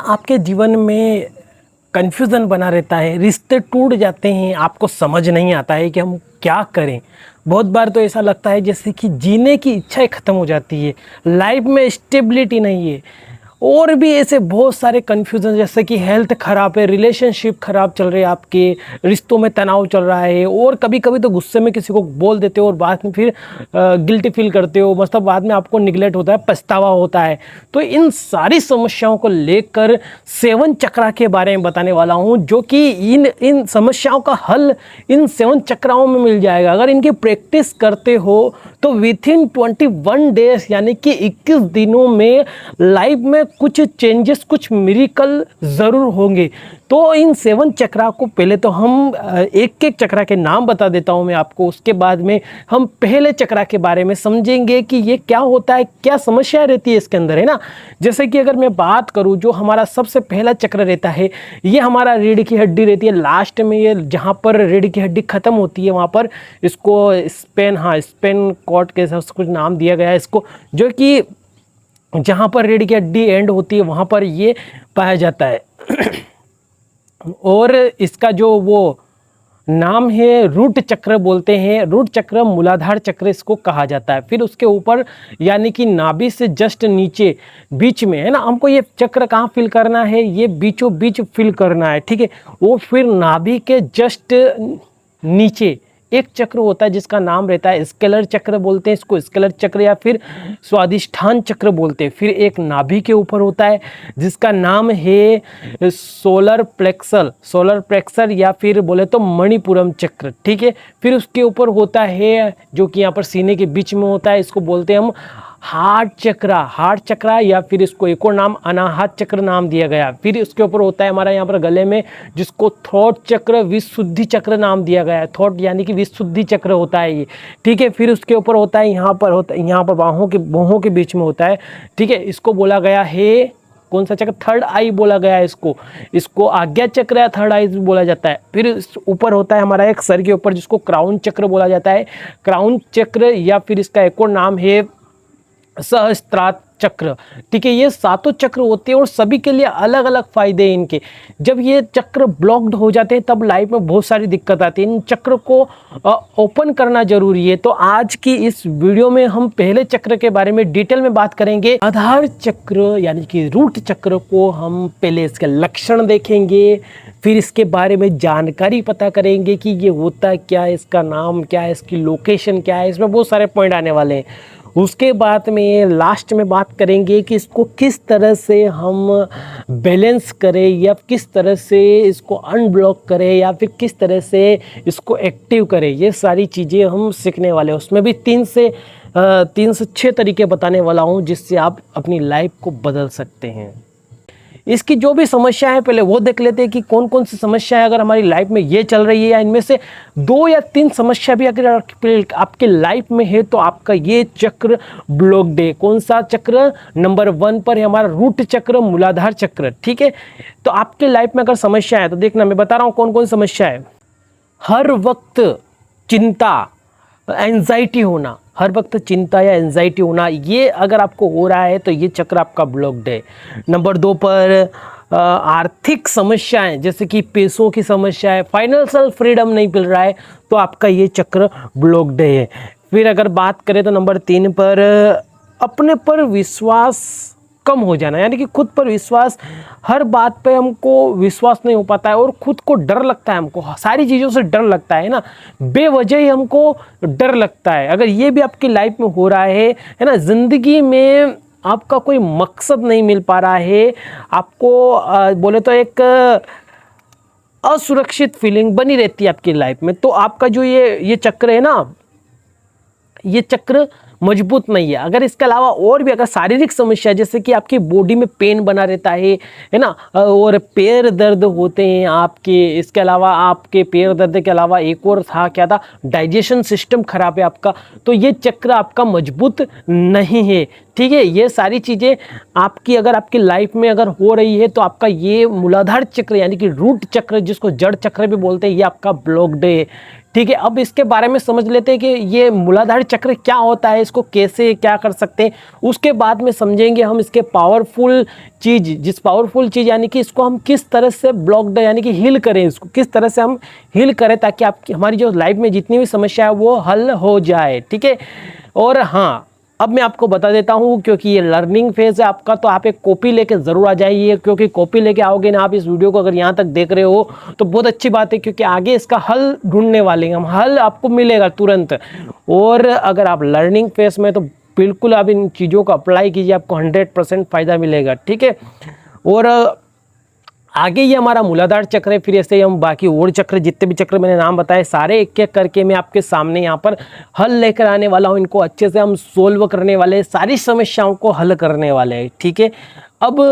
आपके जीवन में कन्फ्यूज़न बना रहता है, रिश्ते टूट जाते हैं, आपको समझ नहीं आता है कि हम क्या करें। बहुत बार तो ऐसा लगता है जैसे कि जीने की इच्छा ख़त्म हो जाती है, लाइफ में स्टेबिलिटी नहीं है। और भी ऐसे बहुत सारे कन्फ्यूज़न, जैसे कि हेल्थ ख़राब है, रिलेशनशिप ख़राब चल रहे हैं, आपके रिश्तों में तनाव चल रहा है, और कभी कभी तो गुस्से में किसी को बोल देते हो और बाद में फिर गिल्टी फील करते हो, मतलब बाद में आपको निगलेक्ट होता है, पछतावा होता है। तो इन सारी समस्याओं को लेकर 7 चक्रा के बारे में बताने वाला हूँ, जो कि इन समस्याओं का हल इन 7 चक्राओं में मिल जाएगा। अगर इनकी प्रैक्टिस करते हो तो विथिन 21 डेज यानी कि 21 दिनों में लाइफ में कुछ चेंजेस, कुछ मिरेकल ज़रूर होंगे। तो इन 7 चक्रा को पहले तो हम एक एक चक्रा के नाम बता देता हूं मैं आपको, उसके बाद में हम पहले चक्रा के बारे में समझेंगे कि ये क्या होता है, क्या समस्या रहती है इसके अंदर, है ना। जैसे कि अगर मैं बात करूं, जो हमारा सबसे पहला चक्र रहता है, ये हमारा रीढ़ की हड्डी रहती है लास्ट में, ये जहाँ पर रीढ़ की हड्डी ख़त्म होती है वहाँ पर इसको स्पेन कॉर्ड के हिसाब से कुछ नाम दिया गया है इसको, जो कि जहाँ पर रीढ़ की हड्डी एंड होती है वहाँ पर ये पाया जाता है। और इसका जो वो नाम है रूट चक्र बोलते हैं, रूट चक्र, मूलाधार चक्र इसको कहा जाता है। फिर उसके ऊपर यानी कि नाभि से जस्ट नीचे बीच में, है ना, हमको ये चक्र कहाँ फिल करना है, ये बीचों बीच फिल करना है, ठीक है। वो फिर नाभि के जस्ट नीचे एक चक्र होता है जिसका नाम रहता है स्केलर चक्र बोलते हैं इसको, स्केलर चक्र या फिर स्वादिष्ठान चक्र बोलते हैं। फिर एक नाभि के ऊपर होता है जिसका नाम है सोलर प्लेक्सर या फिर बोले तो मणिपुरम चक्र, ठीक है। फिर उसके ऊपर होता है जो कि यहाँ पर सीने के बीच में होता है, इसको बोलते हैं हम हार्ट चक्रा या फिर इसको एक और नाम अनाहत चक्र नाम दिया गया। फिर उसके ऊपर होता है हमारा यहाँ पर गले में, जिसको थॉट चक्र, विशुद्धि चक्र नाम दिया गया है। थॉट यानी कि विशुद्धि चक्र होता है ये, ठीक है। फिर उसके ऊपर होता है यहाँ पर बाहों के बीच में होता है, ठीक है। इसको बोला गया है कौन सा चक्र, थर्ड आई बोला गया है इसको आज्ञा चक्र या थर्ड आई बोला जाता है। फिर ऊपर होता है हमारा एक सर के ऊपर जिसको क्राउन चक्र बोला जाता है, क्राउन चक्र या फिर इसका एक और नाम है सहस्त्रार चक्र, ठीक है। ये 7 चक्र होते हैं और सभी के लिए अलग अलग फायदे हैं इनके। जब ये चक्र ब्लॉक्ड हो जाते हैं तब लाइफ में बहुत सारी दिक्कत आती है, इन चक्र को ओपन करना जरूरी है। तो आज की इस वीडियो में हम पहले चक्र के बारे में डिटेल में बात करेंगे। आधार चक्र यानी कि रूट चक्र को हम पहले इसके लक्षण देखेंगे, फिर इसके बारे में जानकारी पता करेंगे कि ये होता क्या है, इसका नाम क्या है, इसकी लोकेशन क्या है, इसमें बहुत सारे पॉइंट आने वाले हैं। उसके बाद में लास्ट में बात करेंगे कि इसको किस तरह से हम बैलेंस करें या किस तरह से इसको अनब्लॉक करें या फिर किस तरह से इसको एक्टिव करें। ये सारी चीज़ें हम सीखने वाले हैं। उसमें भी 3 से 6 तरीके बताने वाला हूँ जिससे आप अपनी लाइफ को बदल सकते हैं। इसकी जो भी समस्या है पहले वो देख लेते हैं कि कौन कौन सी समस्या है अगर हमारी लाइफ में ये चल रही है, या इनमें से 2 या 3 समस्या भी अगर आपके लाइफ में है तो आपका ये चक्र ब्लॉक्ड है। कौन सा चक्र, नंबर 1 पर है हमारा रूट चक्र, मूलाधार चक्र, ठीक है। तो आपके लाइफ में अगर समस्या है तो देखना, मैं बता रहा हूँ कौन कौन समस्या है। हर वक्त चिंता, एंजाइटी होना, हर वक्त चिंता या एंजाइटी होना, ये अगर आपको हो रहा है तो ये चक्र आपका ब्लॉक्ड है। नंबर 2 पर आर्थिक समस्याएं, जैसे कि पैसों की समस्या है, फाइनेंशियल फ्रीडम नहीं मिल रहा है, तो आपका ये चक्र ब्लॉक्ड है। फिर अगर बात करें तो नंबर 3 पर अपने पर विश्वास कम हो जाना, यानी कि खुद पर विश्वास, हर बात पे हमको विश्वास नहीं हो पाता है और खुद को डर लगता है, हमको सारी चीज़ों से डर लगता है ना, बेवजह ही हमको डर लगता है। अगर ये भी आपकी लाइफ में हो रहा है ना, ज़िंदगी में आपका कोई मकसद नहीं मिल पा रहा है, आपको बोले तो एक असुरक्षित फीलिंग बनी रहती है आपकी लाइफ में, तो आपका जो ये चक्र है ना, ये चक्र मजबूत नहीं है। अगर इसके अलावा और भी अगर शारीरिक समस्या, जैसे कि आपकी बॉडी में पेन बना रहता है ना, और पैर दर्द होते हैं आपके, इसके अलावा आपके पैर दर्द के अलावा एक और था, क्या था, डाइजेशन सिस्टम खराब है आपका, तो ये चक्र आपका मजबूत नहीं है, ठीक है। ये सारी चीज़ें आपकी अगर आपकी लाइफ में अगर हो रही है तो आपका ये मूलाधार चक्र यानी कि रूट चक्र, जिसको जड़ चक्र भी बोलते हैं, ये आपका ब्लॉक्ड है, ठीक है। अब इसके बारे में समझ लेते हैं कि ये मूलाधार चक्र क्या होता है, इसको कैसे क्या कर सकते हैं, उसके बाद में समझेंगे हम इसके पावरफुल चीज़ यानी कि इसको हम किस तरह से ब्लॉक यानी कि हील करें, इसको किस तरह से हम हील करें ताकि आपकी हमारी जो लाइफ में जितनी भी समस्या है वो हल हो जाए, ठीक है। और हाँ, अब मैं आपको बता देता हूँ, क्योंकि ये लर्निंग फेज है आपका, तो आप एक कॉपी लेके ज़रूर आ जाइए, क्योंकि कॉपी लेके आओगे ना आप इस वीडियो को अगर यहाँ तक देख रहे हो तो बहुत अच्छी बात है, क्योंकि आगे इसका हल ढूंढने वाले हैं हम, हल आपको मिलेगा तुरंत। और अगर आप लर्निंग फेज में तो बिल्कुल आप इन चीज़ों को अप्लाई कीजिए, आपको 100% फ़ायदा मिलेगा, ठीक है। और आगे ये हमारा मूलाधार चक्र है, फिर ऐसे ही हम बाकी और चक्र जितने भी चक्र मैंने नाम बताए सारे एक एक करके मैं आपके सामने यहाँ पर हल लेकर आने वाला हूँ, इनको अच्छे से हम सोल्व करने वाले हैं, सारी समस्याओं को हल करने वाले हैं, ठीक है। अब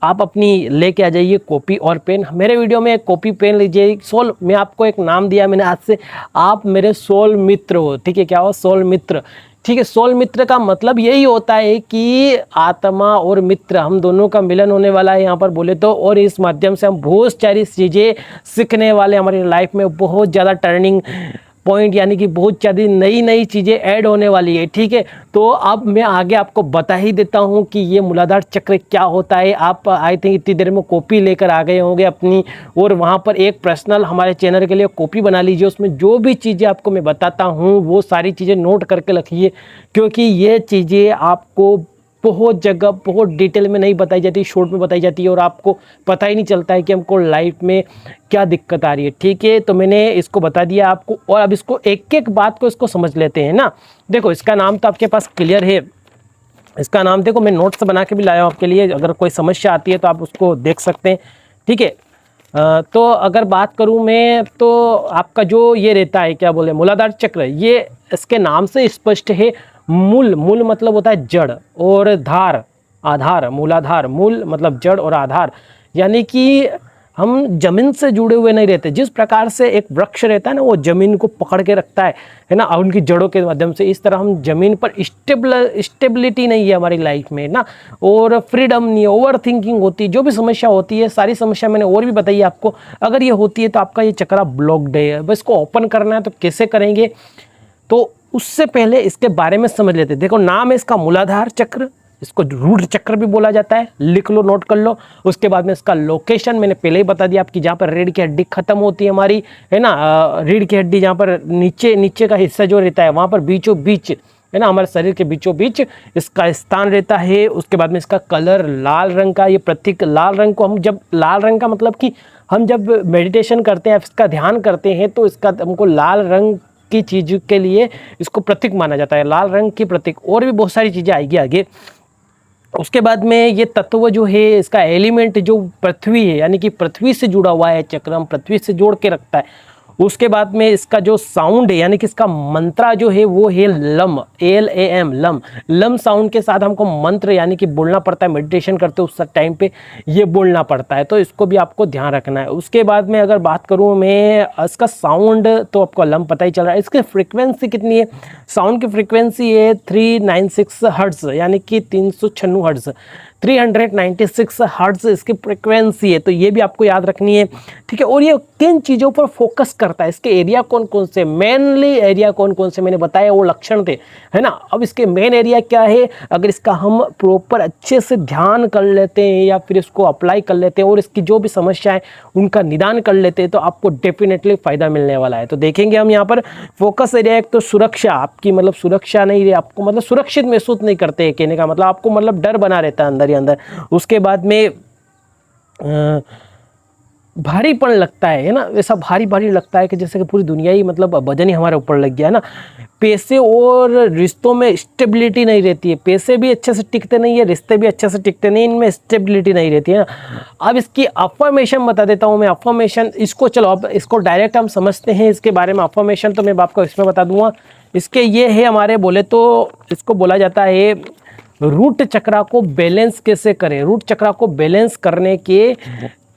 आप अपनी लेके आ जाइए कॉपी और पेन, मेरे वीडियो में एक कॉपी पेन लीजिए। सोल मैं आपको एक नाम दिया मैंने आज से, आप मेरे सोल मित्र हो, ठीक है। क्या हो? सोल मित्र, ठीक है। सोल मित्र का मतलब यही होता है कि आत्मा और मित्र हम दोनों का मिलन होने वाला है यहाँ पर बोले तो, और इस माध्यम से हम बहुत सारी चीज़ें सीखने वाले, हमारी लाइफ में बहुत ज़्यादा टर्निंग पॉइंट यानी कि बहुत ज़्यादा नई नई चीज़ें ऐड होने वाली है, ठीक है। तो अब मैं आगे आपको बता ही देता हूँ कि ये मूलाधार चक्र क्या होता है। आप आई थिंक इतनी देर में कॉपी लेकर आ गए होंगे अपनी, और वहाँ पर एक पर्सनल हमारे चैनल के लिए कॉपी बना लीजिए, उसमें जो भी चीज़ें आपको मैं बताता हूँ वो सारी चीज़ें नोट करके रखिए, क्योंकि ये चीज़ें आपको बहुत जगह बहुत डिटेल में नहीं बताई जाती, शॉर्ट में बताई जाती है, और आपको पता ही नहीं चलता है कि हमको लाइफ में क्या दिक्कत आ रही है, ठीक है। तो मैंने इसको बता दिया आपको, और अब इसको एक एक बात को इसको समझ लेते हैं ना। देखो इसका नाम तो आपके पास क्लियर है, इसका नाम देखो मैं नोट्स बना के भी लाया हूँ आपके लिए, अगर कोई समस्या आती है तो आप उसको देख सकते हैं, ठीक है। तो अगर बात करूँ मैं तो आपका जो ये रहता है क्या बोले मूलाधार चक्र, ये इसके नाम से स्पष्ट है। मूल, मूल मतलब होता है जड़, और धार आधार, मूलाधार मूल मतलब जड़ और आधार, यानी कि हम जमीन से जुड़े हुए नहीं रहते। जिस प्रकार से एक वृक्ष रहता है ना, वो जमीन को पकड़ के रखता है ना, उनकी जड़ों के माध्यम से, इस तरह हम जमीन पर स्टेबिलिटी नहीं है हमारी लाइफ में ना, और फ्रीडम नहीं है, ओवर थिंकिंग होती है, जो भी समस्या होती है, सारी समस्या मैंने और भी बताई आपको, अगर ये होती है तो आपका ये चक्र ब्लॉक्ड है। बस इसको ओपन करना है, तो कैसे करेंगे, तो उससे पहले इसके बारे में समझ लेते हैं। देखो नाम है इसका मूलाधार चक्र, इसको रूट चक्र भी बोला जाता है, लिख लो, नोट कर लो। उसके बाद में इसका लोकेशन मैंने पहले ही बता दिया आपकी, जहाँ पर रीढ़ की हड्डी खत्म होती है हमारी, है ना, रीढ़ की हड्डी जहाँ पर नीचे का हिस्सा जो रहता है, वहाँ पर बीचों बीच, है ना, हमारे शरीर के बीचों बीच इसका स्थान रहता है। उसके बाद में इसका कलर लाल रंग का, ये प्रतीक लाल रंग को हम जब, लाल रंग का मतलब कि हम जब मेडिटेशन करते हैं, इसका ध्यान करते हैं, तो इसका हमको लाल रंग की चीज़ के लिए इसको प्रतीक माना जाता है, लाल रंग की प्रतीक। और भी बहुत सारी चीज़ें आएगी आगे। उसके बाद में ये तत्व जो है, इसका एलिमेंट जो पृथ्वी है, यानी कि पृथ्वी से जुड़ा हुआ है चक्र, हम पृथ्वी से जोड़ के रखता है। उसके बाद में इसका जो साउंड है, यानी कि इसका मंत्रा जो है वो है lump, LAM, lump. Lump sound के साथ हमको मंत्र यानी कि बोलना पड़ता है, मेडिटेशन करते उस टाइम पे ये बोलना पड़ता है, तो इसको भी आपको ध्यान रखना है। उसके बाद में अगर बात करूँ मैं, इसका साउंड तो आपको लम पता ही चल रहा है। इसकी फ्रिक्वेंसी कितनी है, साउंड की फ्रिक्वेंसी है 396 हर्ट्ज, यानी कि 396 हर्ट्ज, 396 हर्ट्ज इसकी फ्रिक्वेंसी है, तो ये भी आपको याद रखनी है, ठीक है। और ये किन चीज़ों पर फोकस करता है, इसके एरिया कौन कौन से, मेनली एरिया कौन कौन से मैंने बताया, वो लक्षण थे, है ना। अब इसके मेन एरिया क्या है, अगर इसका हम प्रॉपर अच्छे से ध्यान कर लेते हैं या फिर इसको अप्लाई कर लेते हैं और इसकी जो भी समस्या है उनका निदान कर लेते हैं, तो आपको डेफिनेटली फ़ायदा मिलने वाला है। तो देखेंगे हम यहाँ पर फोकस एरिया, एक तो सुरक्षा आपकी, मतलब सुरक्षा नहीं रही आपको, मतलब सुरक्षित महसूस नहीं करते हैं, कहने का मतलब आपको मतलब डर बना रहता है अंदर ही अंदर। उसके बाद में भारीपन लगता है ना, ऐसा भारी भारी लगता है कि जैसे कि पूरी दुनिया ही मतलब वजन ही हमारे ऊपर लग गया है ना। पैसे और रिश्तों में स्टेबिलिटी नहीं रहती है, पैसे भी अच्छे से टिकते नहीं है, रिश्ते भी अच्छे से टिकते नहीं, इनमें स्टेबिलिटी नहीं रहती है ना। अब इसकी अफर्मेशन बता देता हूँ मैं, अफर्मेशन इसको, चलो अब इसको डायरेक्ट हम समझते हैं इसके बारे में। अफर्मेशन तो मैं आपको इसमें बता दूंगा, इसके ये है हमारे बोले तो, इसको बोला जाता है रूट चक्रा को बैलेंस कैसे करें, रूट चक्रा को बैलेंस करने के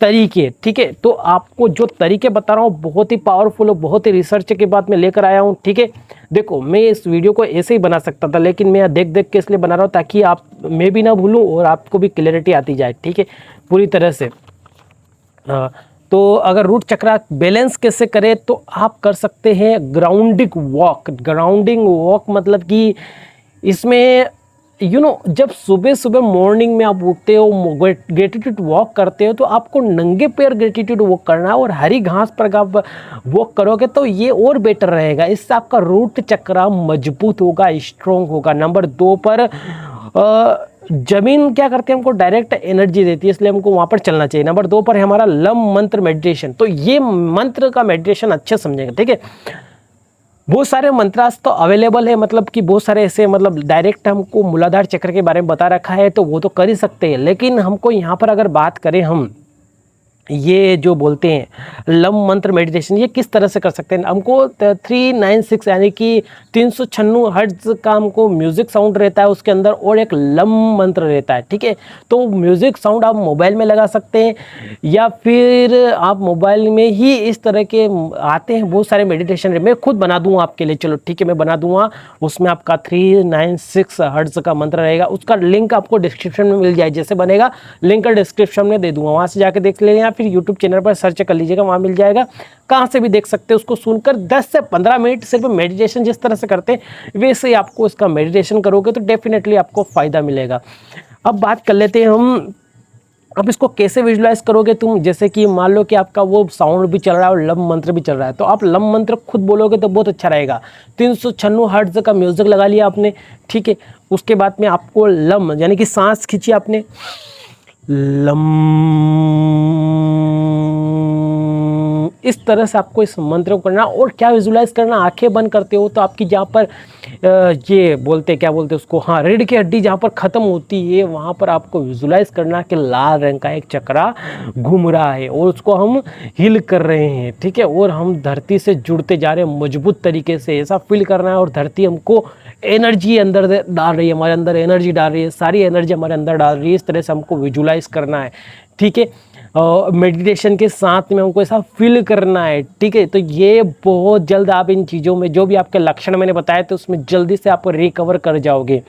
तरीके, ठीक है। तो आपको जो तरीके बता रहा हूँ बहुत ही पावरफुल और बहुत ही रिसर्च के बाद मैं लेकर आया हूँ, ठीक है। देखो मैं इस वीडियो को ऐसे ही बना सकता था, लेकिन मैं देख देख के इसलिए बना रहा हूँ ताकि आप, मैं भी ना भूलूँ और आपको भी क्लैरिटी आती जाए, ठीक है, पूरी तरह से। तो अगर रूट चक्रा बैलेंस कैसे करें, तो आप कर सकते हैं ग्राउंडिंग वॉक। ग्राउंडिंग वॉक मतलब कि इसमें जब सुबह सुबह मॉर्निंग में आप उठते हो, ग्रेटिट्यूड वॉक करते हो, तो आपको नंगे पैर ग्रेटिट्यूड वॉक करना है और हरी घास पर आप वॉक करोगे तो ये और बेटर रहेगा। इससे आपका रूट चक्र मजबूत होगा, स्ट्रॉन्ग होगा। नंबर 2 पर जमीन क्या करती है, हमको डायरेक्ट एनर्जी देती है, इसलिए हमको वहाँ पर चलना चाहिए। नंबर 2 पर है हमारा लम मंत्र मेडिटेशन। तो ये मंत्र का मेडिटेशन अच्छे समझेंगे, ठीक है। बहुत सारे मंत्रास तो अवेलेबल है, मतलब कि बहुत सारे ऐसे, मतलब डायरेक्ट हमको मूलाधार चक्र के बारे में बता रखा है तो वो तो कर ही सकते हैं, लेकिन हमको यहाँ पर अगर बात करें हम ये जो बोलते हैं लम मंत्र मेडिटेशन, ये किस तरह से कर सकते हैं। हमको 396 यानी कि 396 हर्ट्ज का हमको म्यूजिक साउंड रहता है उसके अंदर, और एक लम मंत्र रहता है, ठीक है। तो म्यूजिक साउंड आप मोबाइल में लगा सकते हैं, या फिर आप मोबाइल में ही इस तरह के आते हैं बहुत सारे मेडिटेशन। मैं खुद बना दूंगा आपके लिए, चलो ठीक है, मैं बना दूंगा। उसमें आपका 396 हर्ट्ज का मंत्र रहेगा, उसका लिंक आपको डिस्क्रिप्शन में मिल जाए। जैसे बनेगा लिंक डिस्क्रिप्शन में दे दूंगा, वहाँ से जाके देख लेना, फिर यूट्यूब चैनल पर सर्च कर लीजिएगा, वहाँ मिल जाएगा। कहाँ से भी देख सकते हैं उसको सुनकर। 10 से 15 मिनट सिर्फ मेडिटेशन जिस तरह से करते हैं वैसे ही आपको इसका मेडिटेशन करोगे तो डेफिनेटली आपको फ़ायदा मिलेगा। अब बात कर लेते हैं हम, अब इसको कैसे विजुलाइज करोगे तुम। जैसे कि मान लो कि आपका वो साउंड भी चल रहा है और लम मंत्र भी चल रहा है, तो आप लम मंत्र खुद बोलोगे तो बहुत अच्छा रहेगा। 396 हर्ट्ज का म्यूजिक लगा लिया आपने, ठीक है। उसके बाद में आपको लम यानी कि सांस खींची आपने, लम, इस तरह से आपको इस मंत्र को करना। और क्या विजुलाइज करना, आंखें बंद करते हो तो आपकी जहाँ पर ये बोलते क्या बोलते उसको, हाँ, रीढ़ की हड्डी जहाँ पर ख़त्म होती है वहाँ पर आपको विजुलाइज करना कि लाल रंग का एक चक्रा घूम रहा है और उसको हम हील कर रहे हैं, ठीक है। और हम धरती से जुड़ते जा रहे हैं मजबूत तरीके से, ऐसा फील करना है। और धरती हमको एनर्जी अंदर डाल रही है, हमारे अंदर एनर्जी डाल रही है, सारी एनर्जी हमारे अंदर डाल रही है। इस तरह से हमको विजुलाइज करना है, ठीक है। मेडिटेशन के साथ में हमको ऐसा फील करना है, ठीक है। तो ये बहुत जल्द आप इन चीज़ों में जो भी आपके लक्षण मैंने बताए थे उसमें जल्दी से आप रिकवर कर जाओगे।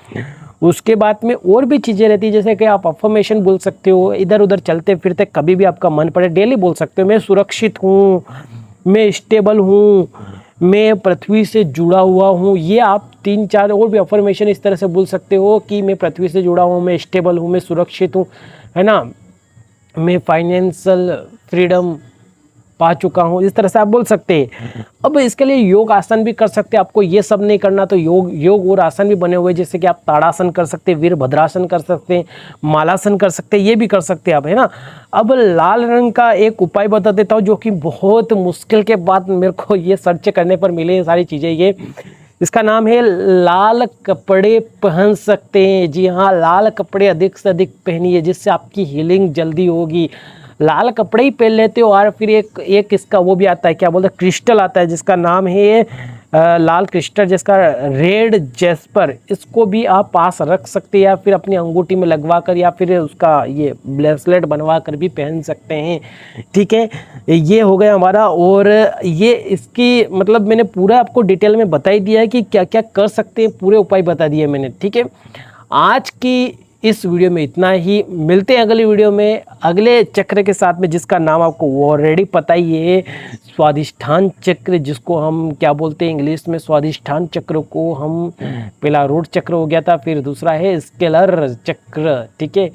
उसके बाद में और भी चीज़ें रहती है, जैसे कि आप अफर्मेशन बोल सकते हो, इधर उधर चलते फिरते कभी भी आपका मन पड़े डेली बोल सकते हो। मैं सुरक्षित हूँ, मैं स्टेबल हूँ, मैं पृथ्वी से जुड़ा हुआ हूँ। ये आप 3-4 और भी अफर्मेशन इस तरह से बोल सकते हो कि मैं पृथ्वी से जुड़ा हूँ, मैं स्टेबल हूँ, मैं सुरक्षित हूँ, है ना, मैं फाइनेंशियल फ्रीडम पा चुका हूँ, इस तरह से आप बोल सकते हैं। अब इसके लिए योग आसन भी कर सकते हैं। आपको ये सब नहीं करना तो योग और आसन भी बने हुए हैं, जैसे कि आप ताड़ासन कर सकते हैं, वीरभद्रासन कर सकते हैं, मालासन कर सकते हैं, ये भी कर सकते हैं आप, है ना। अब लाल रंग का एक उपाय बता देता हूँ जो कि बहुत मुश्किल के बाद मेरे को ये सर्च करने पर मिले ये सारी चीज़ें। ये इसका नाम है लाल कपड़े पहन सकते हैं। जी हाँ, लाल कपड़े अधिक से अधिक पहनिए जिससे आपकी हीलिंग जल्दी होगी। लाल कपड़े ही पहन लेते हो और फिर एक इसका वो भी आता है, क्या बोलते हैं, क्रिस्टल आता है जिसका नाम है लाल क्रिस्टल, जिसका रेड जेस्पर। इसको भी आप पास रख सकते हैं या फिर अपनी अंगूठी में लगवा कर या फिर उसका ये ब्रेसलेट बनवा कर भी पहन सकते हैं, ठीक है। ये हो गया हमारा। और ये इसकी मतलब मैंने पूरा आपको डिटेल में बता ही दिया है कि क्या क्या कर सकते हैं, पूरे उपाय बता दिए मैंने, ठीक है। आज की इस वीडियो में इतना ही, मिलते हैं अगली वीडियो में अगले चक्र के साथ में जिसका नाम आपको ऑलरेडी पता ही है, स्वादिष्ठान चक्र, जिसको हम क्या बोलते हैं इंग्लिश में, स्वादिष्ठान चक्र को हम पहला रूट चक्र हो गया था, फिर दूसरा है स्केलर चक्र, ठीक है।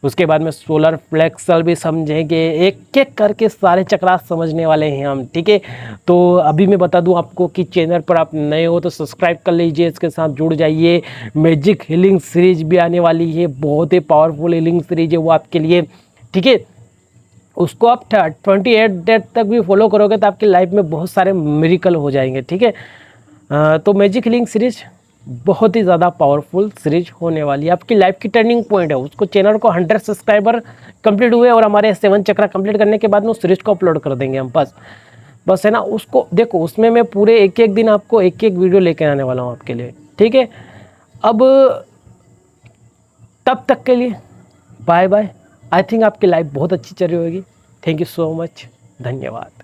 उसके बाद में सोलर प्लेक्सल भी समझेंगे, एक एक करके सारे चक्रा समझने वाले हैं हम, ठीक है। तो अभी मैं बता दूं आपको कि चैनल पर आप नए हो तो सब्सक्राइब कर लीजिए, इसके साथ जुड़ जाइए। मैजिक हीलिंग सीरीज भी आने वाली है, बहुत ही पावरफुल हीलिंग सीरीज है वो आपके लिए, ठीक है। उसको आप 28 डेट तक भी फॉलो करोगे तो आपकी लाइफ में बहुत सारे मिरेकल हो जाएंगे, ठीक है। तो मैजिक हीलिंग सीरीज बहुत ही ज़्यादा पावरफुल सीरीज होने वाली है, आपकी लाइफ की टर्निंग पॉइंट है। उसको चैनल को 100 सब्सक्राइबर कंप्लीट हुए और हमारे 7 चक्रा कंप्लीट करने के बाद में उस सीरीज को अपलोड कर देंगे हम, बस है ना। उसको देखो, उसमें मैं पूरे एक एक दिन आपको एक एक वीडियो लेके आने वाला हूँ आपके लिए, ठीक है। अब तब तक के लिए बाय बाय। आई थिंक आपकी लाइफ बहुत अच्छी चल रही होगी। थैंक यू सो मच, धन्यवाद।